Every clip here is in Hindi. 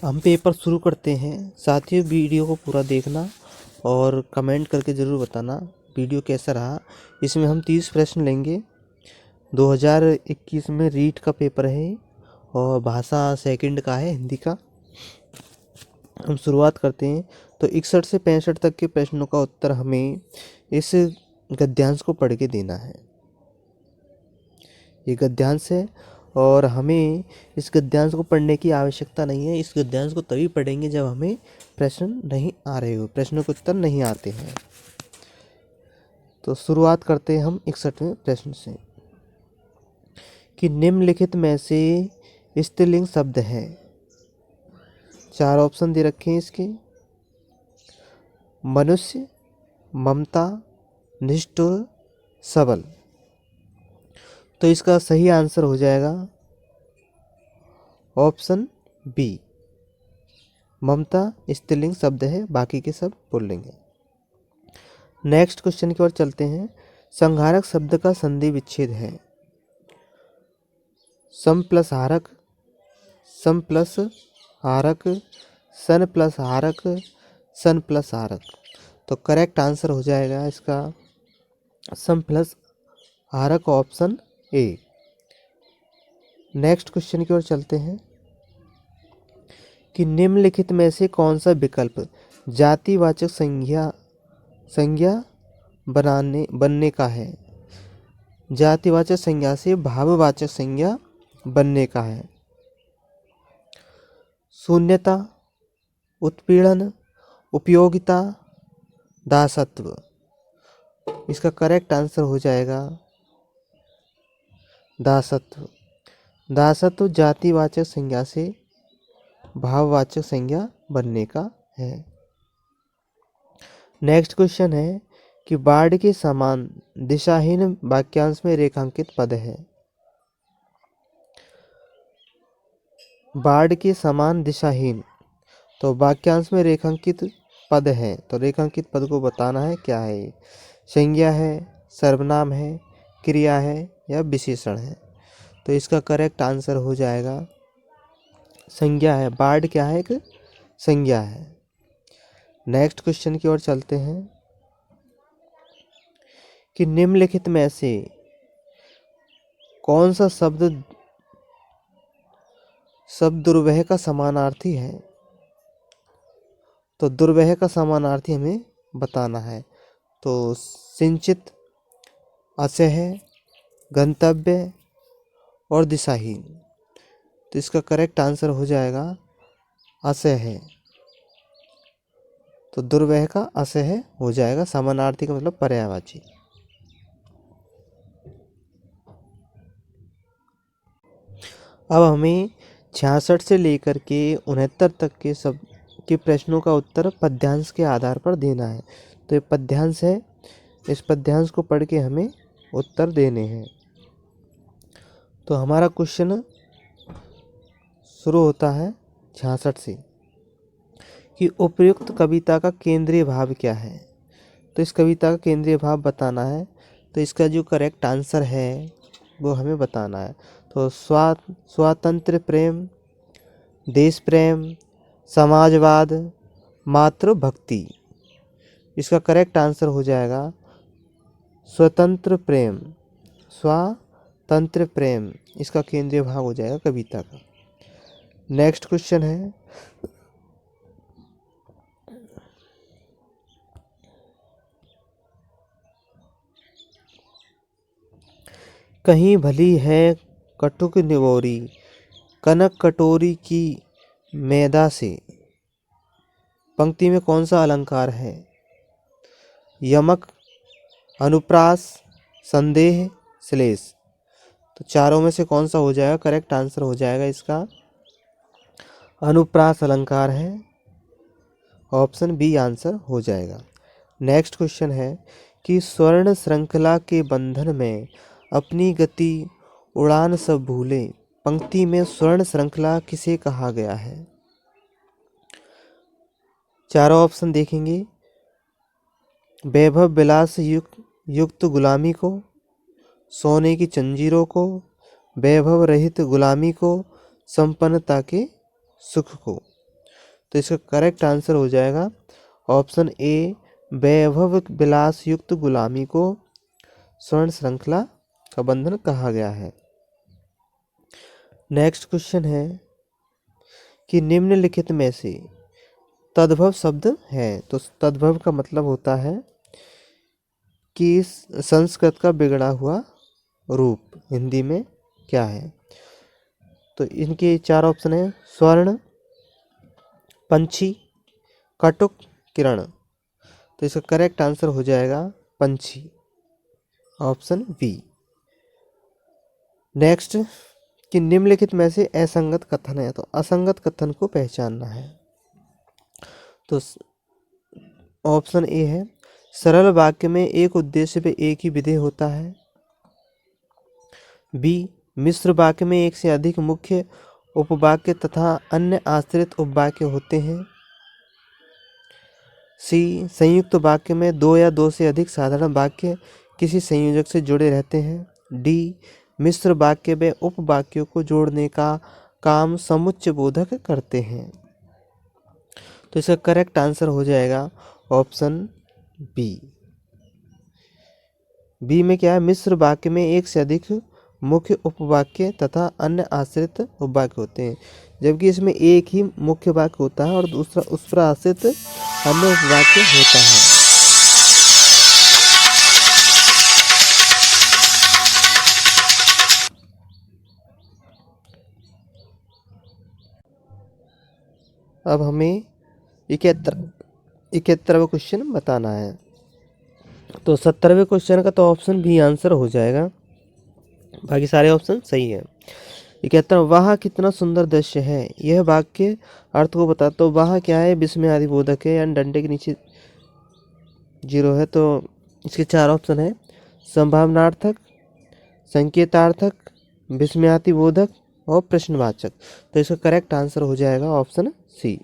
हम पेपर शुरू करते हैं। साथियों, वीडियो को पूरा देखना और कमेंट करके ज़रूर बताना वीडियो कैसा रहा। इसमें हम 30 प्रश्न लेंगे। 2021 में रीट का पेपर है और भाषा सेकंड का है, हिंदी का। हम शुरुआत करते हैं। तो 61 से 65 तक के प्रश्नों का उत्तर हमें इस गद्यांश को पढ़ के देना है। ये गद्यांश है और हमें इस गद्यांश को पढ़ने की आवश्यकता नहीं है। इस गद्यांश को तभी पढ़ेंगे जब हमें प्रश्न नहीं आ रहे हो, प्रश्नों के उत्तर नहीं आते हैं। तो शुरुआत करते हैं हम 61वें प्रश्न से कि निम्नलिखित में से स्त्रीलिंग शब्द है। 4 ऑप्शन दे रखे हैं इसके। मनुष्य, ममता, निष्ठुर, सबल। तो इसका सही आंसर हो जाएगा ऑप्शन बी। ममता स्त्रीलिंग शब्द है, बाकी के सब पुल्लिंग है। नेक्स्ट क्वेश्चन की ओर चलते हैं। संहारक शब्द का संधि विच्छेद है। सम प्लस हारक, सम प्लस हारक, सन प्लस हारक, सन प्लस हारक। तो करेक्ट आंसर हो जाएगा इसका सम प्लस हारक, ऑप्शन ए। नेक्स्ट क्वेश्चन की ओर चलते हैं कि निम्नलिखित में से कौन सा विकल्प जातिवाचक संज्ञा बनने का है। जातिवाचक संज्ञा से भाववाचक संज्ञा बनने का है। शून्यता, उत्पीड़न, उपयोगिता, दासत्व। इसका करेक्ट आंसर हो जाएगा दासत्व। दासत्व जातिवाचक संज्ञा से भाववाचक संज्ञा बनने का है। नेक्स्ट क्वेश्चन है कि बाढ़ के समान दिशाहीन वाक्यांश में रेखांकित पद है। बाढ़ के समान दिशाहीन, तो वाक्यांश में रेखांकित पद है, तो रेखांकित पद को बताना है क्या है ये। संज्ञा है, सर्वनाम है, क्रिया है या विशेषण है। तो इसका करेक्ट आंसर हो जाएगा संज्ञा है। बाढ़ क्या है? एक संज्ञा है। नेक्स्ट क्वेश्चन की ओर चलते हैं कि निम्नलिखित में से कौन सा शब्द दुर्वह का समानार्थी है। तो दुर्वह का समानार्थी हमें बताना है। तो सिंचित, असह्य, गंतव्य और दिशाहीन। तो इसका करेक्ट आंसर हो जाएगा असह्य। तो दुर्वह का असह्य हो जाएगा। समानार्थी का मतलब पर्यायवाची। अब हमें 66 से लेकर के 69 तक के सब के प्रश्नों का उत्तर पद्यांश के आधार पर देना है। तो ये पद्यांश है, इस पद्यांश को पढ़ के हमें उत्तर देने हैं। तो हमारा क्वेश्चन शुरू होता है 66 से कि उपर्युक्त कविता का केंद्रीय भाव क्या है। तो इस कविता का केंद्रीय भाव बताना है। तो इसका जो करेक्ट आंसर है वो हमें बताना है। तो स्वातंत्र्य प्रेम, देश प्रेम, समाजवाद, मातृभक्ति। इसका करेक्ट आंसर हो जाएगा स्वतंत्र प्रेम। स्वातंत्र्य प्रेम इसका केंद्रीय भाव हो जाएगा कविता का। नेक्स्ट क्वेश्चन है कहीं भली है कटुक निवोरी, कनक कटोरी की मैदा से। पंक्ति में कौन सा अलंकार है। यमक, अनुप्रास, संदेह, श्लेष। तो चारों में से कौन सा हो जाएगा? करेक्ट आंसर हो जाएगा इसका अनुप्रास अलंकार है। ऑप्शन बी आंसर हो जाएगा। नेक्स्ट क्वेश्चन है कि स्वर्ण श्रृंखला के बंधन में अपनी गति उड़ान सब भूले। पंक्ति में स्वर्ण श्रृंखला किसे कहा गया है। चारों ऑप्शन देखेंगे। वैभव विलास युक्त गुलामी को, सोने की जंजीरों को, वैभव रहित गुलामी को, संपन्नता के सुख को। तो इसका करेक्ट आंसर हो जाएगा ऑप्शन ए, वैभव विलास युक्त गुलामी को स्वर्ण श्रृंखला का बंधन कहा गया है। नेक्स्ट क्वेश्चन है कि निम्नलिखित में से तद्भव शब्द है। तो तद्भव का मतलब होता है कि संस्कृत का बिगड़ा हुआ रूप हिंदी में क्या है। तो इनके 4 ऑप्शन है, स्वर्ण, पंछी, कटुक, किरण। तो इसका करेक्ट आंसर हो जाएगा पंछी, ऑप्शन बी। नेक्स्ट कि निम्नलिखित में से असंगत कथन है। तो असंगत कथन को पहचानना है। तो ऑप्शन ए है, सरल वाक्य में एक उद्देश्य पे एक ही विधेय होता है। बी, मिश्र वाक्य में एक से अधिक मुख्य उपवाक्य तथा अन्य आश्रित उपवाक्य होते हैं। सी, संयुक्त वाक्य में 2 या 2 से अधिक साधारण वाक्य किसी संयोजक से जुड़े रहते हैं। डी, मिश्र वाक्य में उपवाक्यों को जोड़ने का काम समुच्चय बोधक करते हैं। तो इसका करेक्ट आंसर हो जाएगा ऑप्शन बी। बी में क्या है, मिश्र वाक्य में एक से अधिक मुख्य उपवाक्य तथा अन्य आश्रित उपवाक्य होते हैं, जबकि इसमें एक ही मुख्य वाक्य होता है और दूसरा उस पर आश्रित अन्य उपवाक्य होता है। अब हमें 71वां क्वेश्चन बताना है। तो 70वें क्वेश्चन का तो ऑप्शन बी आंसर हो जाएगा, बाकी सारे ऑप्शन सही है। 71, वह कितना सुंदर दृश्य है, यह वाक्य अर्थ को बता। तो वह क्या है, विस्मयादिबोधक है, यानी डंडे के नीचे 0 है। तो इसके 4 ऑप्शन है, संभावनार्थक, संकेतार्थक, विस्मयादिबोधक और प्रश्नवाचक। तो इसका करेक्ट आंसर हो जाएगा ऑप्शन सी।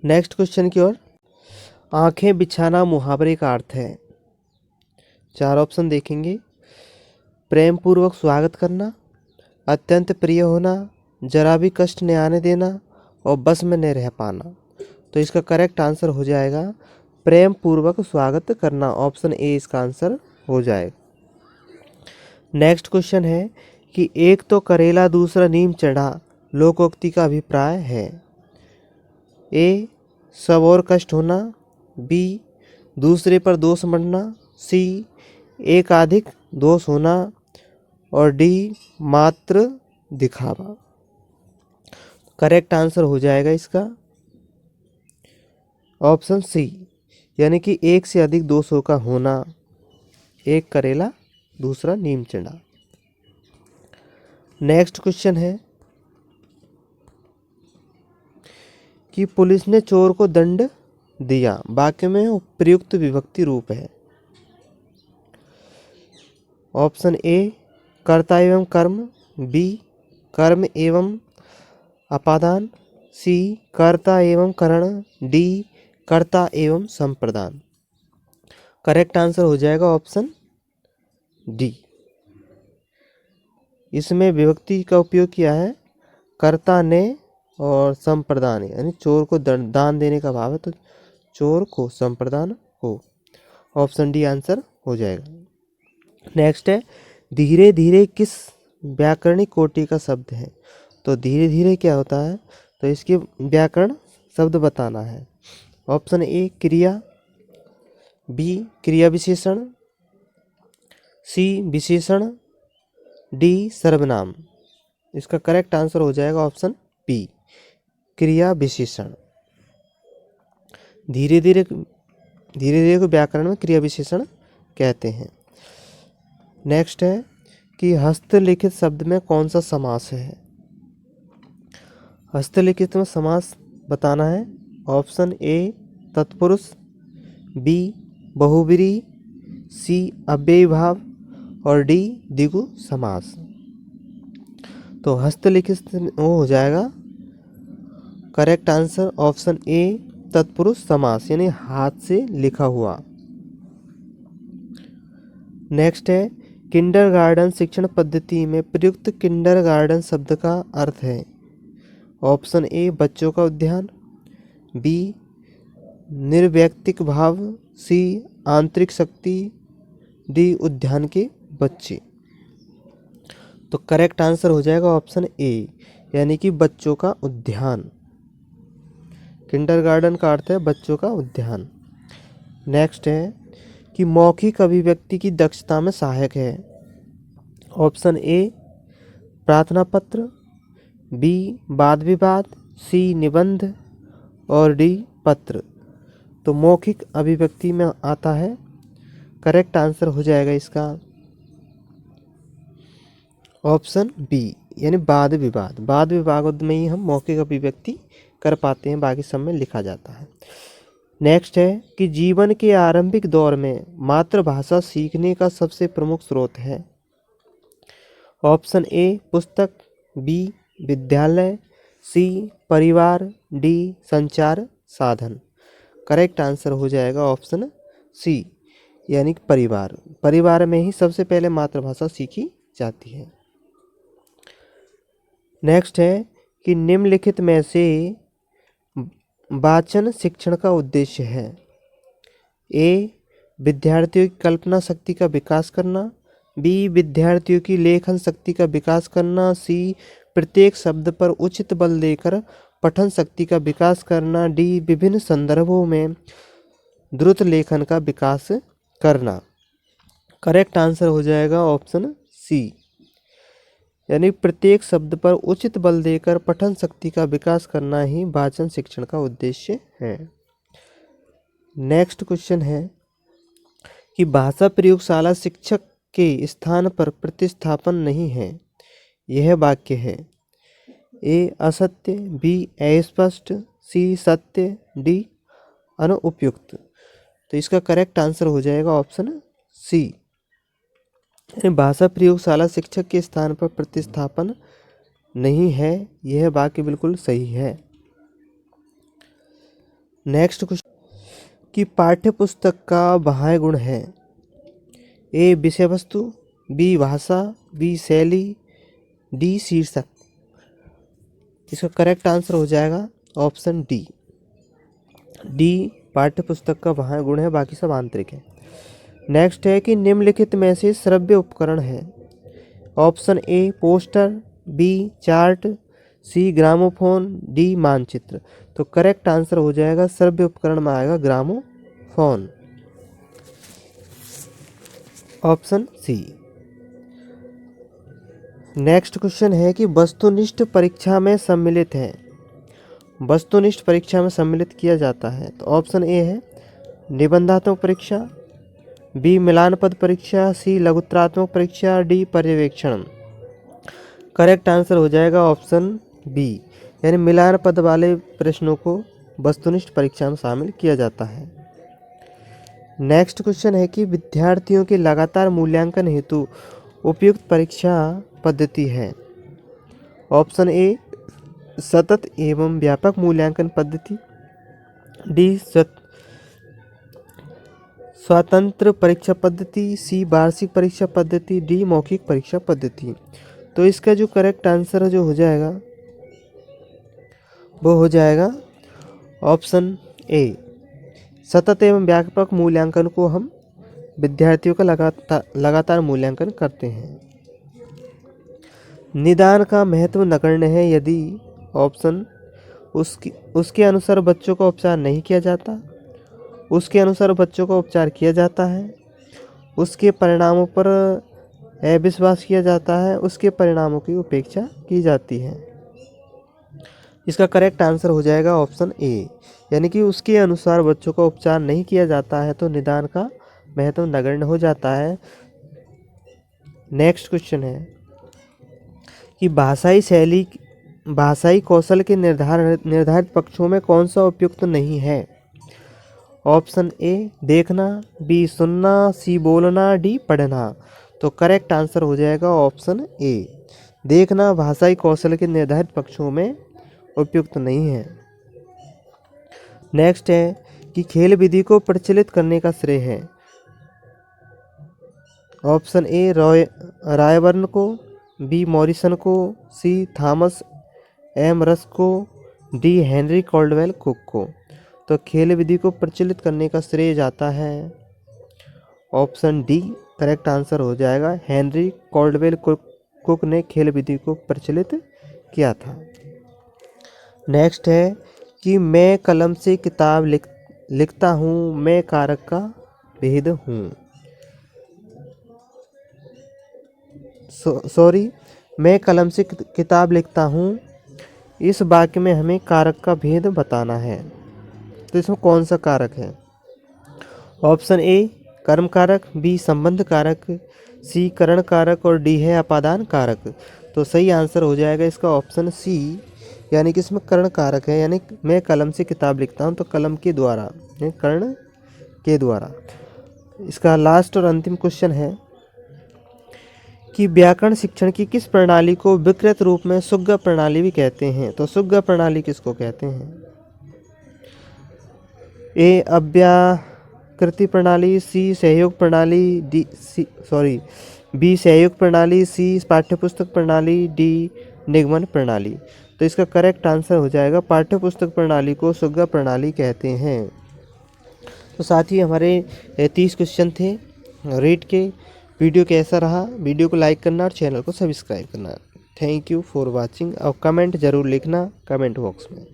नेक्स्ट क्वेश्चन की ओर, आंखें बिछाना मुहावरे का अर्थ है। 4 ऑप्शन देखेंगे, प्रेम पूर्वक स्वागत करना, अत्यंत प्रिय होना, जरा भी कष्ट न आने देना और बस में न रह पाना। तो इसका करेक्ट आंसर हो जाएगा प्रेम पूर्वक स्वागत करना, ऑप्शन ए इसका आंसर हो जाएगा। नेक्स्ट क्वेश्चन है कि एक तो करेला दूसरा नीम चढ़ा लोकोक्ति का अभिप्राय है। ए, सब और कष्ट होना। बी, दूसरे पर दोष मढ़ना। सी, एकाधिक दोष होना। और डी, मात्र दिखावा। करेक्ट आंसर हो जाएगा इसका ऑप्शन सी, यानी कि एक से अधिक दोषों का होना। एक करेला दूसरा नीम चढ़ा। नेक्स्ट क्वेश्चन है कि पुलिस ने चोर को दंड दिया, वाक्य में प्रयुक्त विभक्ति रूप है। ऑप्शन ए, कर्ता एवं कर्म। बी, कर्म एवं अपादान। सी, कर्ता एवं करण। डी, कर्ता एवं संप्रदान। करेक्ट आंसर हो जाएगा ऑप्शन डी। इसमें विभक्ति का उपयोग किया है कर्ता ने और संप्रदान, यानी चोर को दान देने का भाव है, तो चोर को संप्रदान हो। ऑप्शन डी आंसर हो जाएगा। नेक्स्ट है, धीरे धीरे किस व्याकरणिक कोटि का शब्द है। तो धीरे धीरे क्या होता है, तो इसके व्याकरण शब्द बताना है। ऑप्शन ए, क्रिया। बी, क्रिया विशेषण। सी, विशेषण। डी, सर्वनाम। इसका करेक्ट आंसर हो जाएगा ऑप्शन बी, क्रिया विशेषण। धीरे धीरे को व्याकरण में क्रिया विशेषण कहते हैं। नेक्स्ट है कि हस्तलिखित शब्द में कौन सा समास है। हस्तलिखित में समास बताना है। ऑप्शन ए, तत्पुरुष। बी, बहुब्रीहि। सी, अव्ययी भाव। और डी, द्विगु समास। तो हस्तलिखित वो हो जाएगा करेक्ट आंसर ऑप्शन ए, तत्पुरुष समास, यानी हाथ से लिखा हुआ। नेक्स्ट है, किंडरगार्टन शिक्षण पद्धति में प्रयुक्त किंडरगार्टन शब्द का अर्थ है। ऑप्शन ए बच्चों का उद्यान, बी निर्वैयक्तिक भाव, सी आंतरिक शक्ति, डी उद्यान के बच्चे। तो करेक्ट आंसर हो जाएगा ऑप्शन ए, यानी कि बच्चों का उद्यान। किंडरगार्टन का अर्थ है बच्चों का उद्यान। नेक्स्ट है कि मौखिक अभिव्यक्ति की दक्षता में सहायक है। ऑप्शन ए प्रार्थना पत्र, बी वाद विवाद, सी निबंध और डी पत्र। तो मौखिक अभिव्यक्ति में आता है, करेक्ट आंसर हो जाएगा इसका ऑप्शन बी, यानी वाद विवाद। वाद विवाद में ही हम मौखिक अभिव्यक्ति कर पाते हैं, बाकी सब में लिखा जाता है। नेक्स्ट है कि जीवन के आरंभिक दौर में मातृभाषा सीखने का सबसे प्रमुख स्रोत है। ऑप्शन ए पुस्तक, बी विद्यालय, सी परिवार, डी संचार साधन। करेक्ट आंसर हो जाएगा ऑप्शन सी, यानी परिवार। परिवार में ही सबसे पहले मातृभाषा सीखी जाती है। नेक्स्ट है कि निम्नलिखित में से वाचन शिक्षण का उद्देश्य है। ए विद्यार्थियों की कल्पना शक्ति का विकास करना, बी विद्यार्थियों की लेखन शक्ति का विकास करना, सी प्रत्येक शब्द पर उचित बल देकर पठन शक्ति का विकास करना, डी विभिन्न संदर्भों में द्रुत लेखन का विकास करना। करेक्ट आंसर हो जाएगा ऑप्शन सी, यानी प्रत्येक शब्द पर उचित बल देकर पठन शक्ति का विकास करना ही वाचन शिक्षण का उद्देश्य है। नेक्स्ट क्वेश्चन है कि भाषा प्रयोगशाला शिक्षक के स्थान पर प्रतिस्थापन नहीं है, यह वाक्य है। ए असत्य, बी अस्पष्ट, सी सत्य, डी अनुपयुक्त। तो इसका करेक्ट आंसर हो जाएगा ऑप्शन सी, भाषा प्रयोगशाला शिक्षक के स्थान पर प्रतिस्थापन नहीं है, यह वाक्य बिल्कुल सही है। नेक्स्ट क्वेश्चन कि पाठ्य पुस्तक का बाह्य गुण है। ए विषय वस्तु, बी भाषा, बी शैली, डी शीर्षक। इसका करेक्ट आंसर हो जाएगा ऑप्शन डी। डी पाठ्य पुस्तक का बाह्य गुण है, बाकी सब आंतरिक है। नेक्स्ट है कि निम्नलिखित में से श्रव्य उपकरण है। Option A poster, B chart, C gramophone, D मानचित्र। तो करेक्ट आंसर हो जाएगा श्रव्य उपकरण में आएगा gramophone, option C. Next question है कि वस्तुनिष्ठ परीक्षा में सम्मिलित है। वस्तुनिष्ठ परीक्षा में सम्मिलित किया जाता है। तो ऑप्शन ए है निबंधात्मक परीक्षा, बी मिलान पद परीक्षा, सी लघुत्रात्मक परीक्षा, डी पर्यवेक्षण। करेक्ट आंसर हो जाएगा ऑप्शन बी, यानी मिलान पद वाले प्रश्नों को वस्तुनिष्ठ परीक्षा में शामिल किया जाता है। नेक्स्ट क्वेश्चन है कि विद्यार्थियों के लगातार मूल्यांकन हेतु उपयुक्त परीक्षा पद्धति है। ऑप्शन ए सतत एवं व्यापक मूल्यांकन पद्धति, डी स्वतंत्र परीक्षा पद्धति, सी वार्षिक परीक्षा पद्धति, डी मौखिक परीक्षा पद्धति। तो इसका जो करेक्ट आंसर जो हो जाएगा वो हो जाएगा ऑप्शन ए, सतत एवं व्यापक मूल्यांकन को हम विद्यार्थियों का लगातार मूल्यांकन करते हैं। निदान का महत्व नगण्य है यदि ऑप्शन उसके अनुसार बच्चों का उपचार नहीं किया जाता, उसके अनुसार बच्चों का उपचार किया जाता है, उसके परिणामों पर अविश्वास किया जाता है, उसके परिणामों की उपेक्षा की जाती है। इसका करेक्ट आंसर हो जाएगा ऑप्शन ए, यानी कि उसके अनुसार बच्चों का उपचार नहीं किया जाता है तो निदान का महत्व नगण्य हो जाता है। नेक्स्ट क्वेश्चन है कि भाषाई कौशल के निर्धारित पक्षों में कौन सा उपयुक्त नहीं है। ऑप्शन ए देखना, बी सुनना, सी बोलना, डी पढ़ना। तो करेक्ट आंसर हो जाएगा ऑप्शन ए, देखना भाषाई कौशल के निर्धारित पक्षों में उपयुक्त नहीं है। नेक्स्ट है कि खेल विधि को प्रचलित करने का श्रेय है। ऑप्शन ए रायबर्न को, बी मॉरिसन को, सी थॉमस एम रस को, डी हेनरी कॉल्डवेल कुक को। तो खेल विधि को प्रचलित करने का श्रेय जाता है ऑप्शन डी करेक्ट आंसर हो जाएगा। हेनरी कॉल्डवेल कुक ने खेल विधि को प्रचलित किया था। नेक्स्ट है कि मैं कलम से किताब लिखता हूँ, मैं कारक का भेद हूँ। सॉरी, मैं कलम से किताब लिखता हूँ, इस वाक्य में हमें कारक का भेद बताना है। तो इसमें कौन सा कारक है? ऑप्शन ए कर्म कारक, बी संबंध कारक, सी करण कारक और डी है अपादान कारक। तो सही आंसर हो जाएगा इसका ऑप्शन सी, यानी कि इसमें कर्ण कारक है। यानी मैं कलम से किताब लिखता हूँ तो कलम के द्वारा, कर्ण के द्वारा। इसका लास्ट और अंतिम क्वेश्चन है कि व्याकरण शिक्षण की किस प्रणाली को विकृत रूप में सुग्गा प्रणाली भी कहते हैं? तो सुग्गा प्रणाली किसको कहते हैं? ए अव्याकृति प्रणाली, सी सहयोग प्रणाली, बी सहयोग प्रणाली, सी पाठ्यपुस्तक प्रणाली, डी निगमन प्रणाली। तो इसका करेक्ट आंसर हो जाएगा पाठ्यपुस्तक प्रणाली को सुग्गा प्रणाली कहते हैं। तो साथ ही हमारे 30 क्वेश्चन थे रीड के। वीडियो कैसा रहा? वीडियो को लाइक करना और चैनल को सब्सक्राइब करना। Thank you for watching. और कमेंट ज़रूर लिखना कमेंट बॉक्स में।